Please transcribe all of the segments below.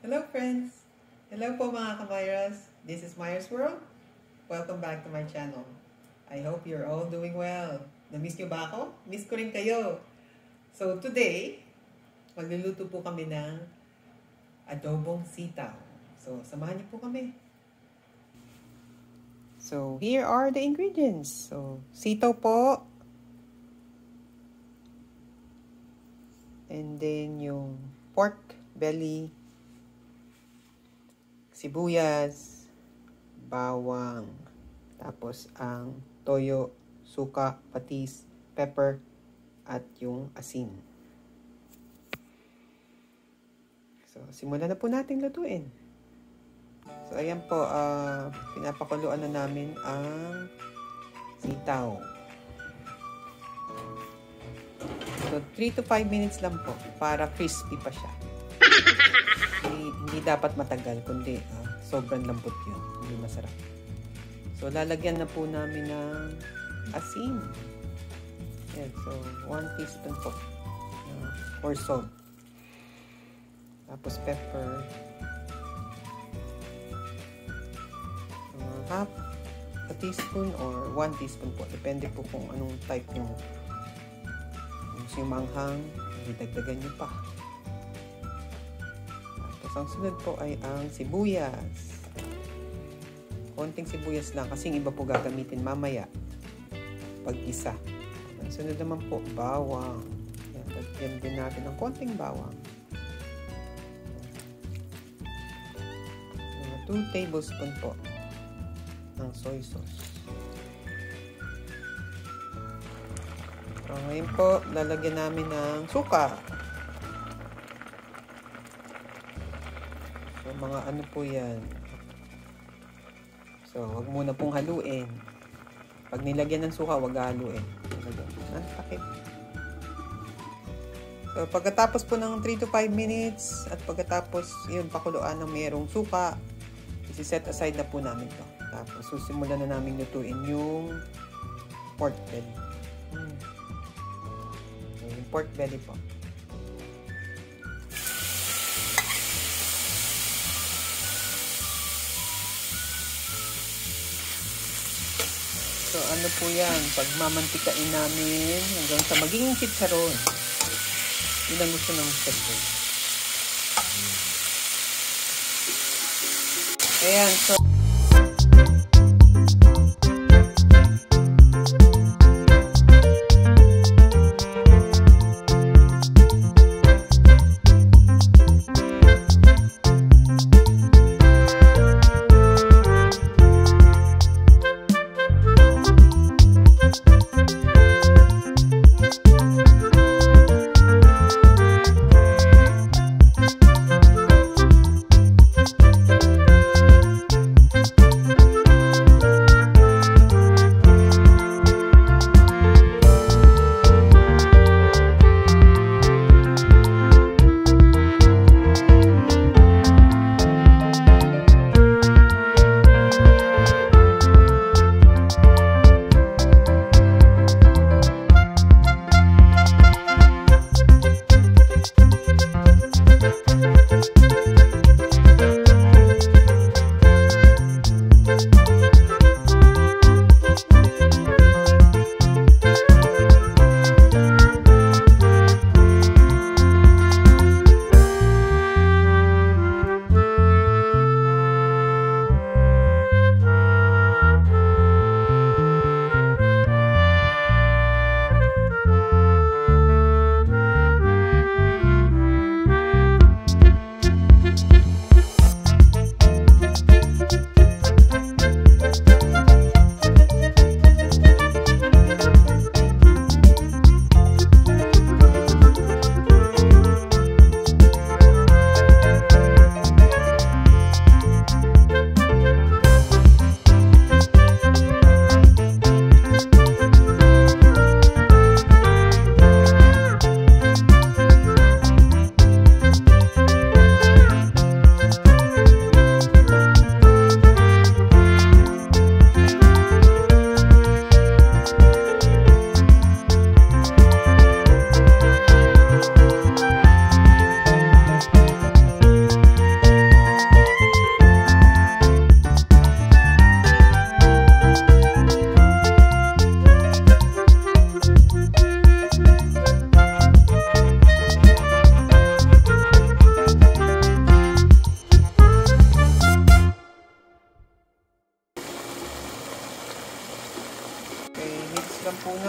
Hello friends! Hello po mga kamayras! This is Myers World. Welcome back to my channel. I hope you're all doing well. Na-miss nyo ba ako? Miss ko rin kayo. So today, magluluto po kami ng adobong sitaw. So samahan niyo po kami. So here are the ingredients. So sitaw po. And then yung pork belly, sibuyas, bawang, tapos ang toyo, suka, patis, pepper, at yung asin. So, simulan na po natin lutuin. So, ayan po, pinapakuluan na namin ang sitaw. So, 3 to 5 minutes lang po para crispy pa siya. Hindi dapat matagal, kundi sobrang lambot yun. Hindi masarap. So, lalagyan na po namin ng asin. Yan, so, 1 teaspoon po. Or salt. Tapos pepper. Half a teaspoon or 1 teaspoon po. Depende po kung anong type nyo. Kung yung manghang, idagdagan nyo pa. Ang sunod po ay ang sibuyas. Konting sibuyas lang kasi yung iba po gagamitin mamaya pag isa. Ang sunod naman po, bawang. Yan, lagyan din natin ng konting bawang. 2 tablespoon po ng soy sauce. So, ngayon po, lalagyan namin ng suka. So, mga ano po yan. So, wag muna pong haluin. Pag nilagyan ng suka, wag haluin. Takip. So, pagkatapos po ng 3 to 5 minutes, at pagkatapos, yun, pakuluan ng mayroong suka, isi-set aside na po namin to. Tapos, susimulan na namin lutuin yung pork belly. So, yung pork belly po. So, ano po yan? Pagmamantikain namin hanggang sa magiging chicharon. Yun ang gusto ng chef ko. Ayan, so...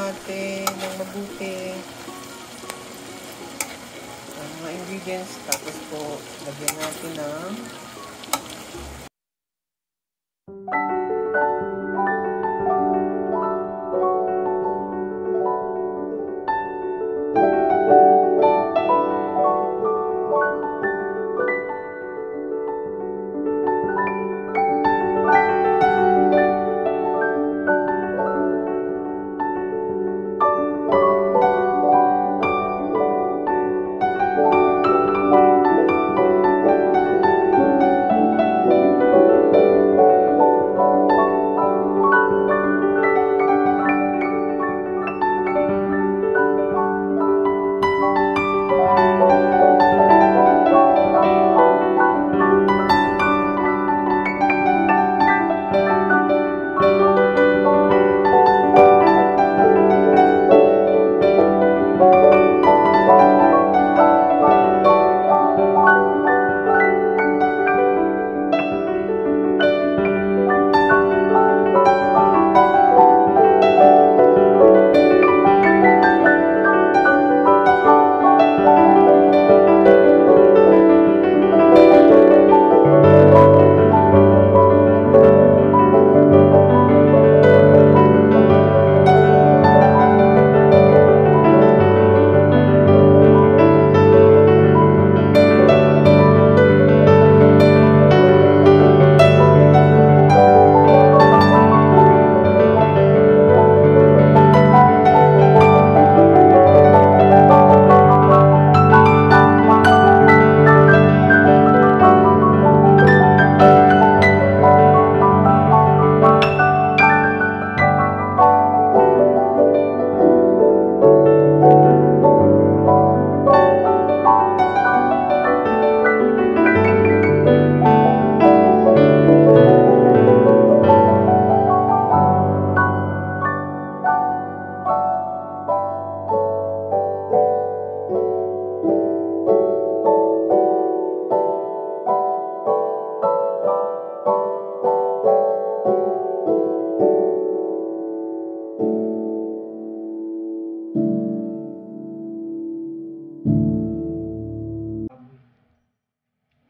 natin ng mabuti ang mga ingredients. Tapos po, lagyan natin ng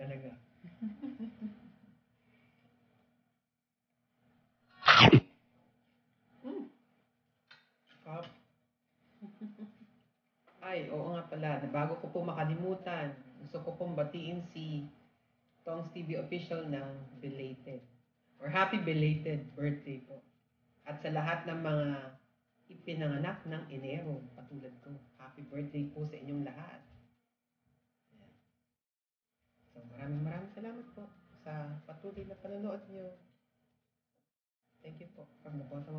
talaga. Kap. Ay, oo nga pala. Bago ko po makalimutan, gusto ko pong batiin si Tongs TV Official ng belated or happy belated birthday po. At sa lahat ng mga ipinanganak ng Enero, patulad ko, happy birthday po sa inyong lahat. So maraming salamat po sa patuloy na panonood nyo. Thank you po from the bottom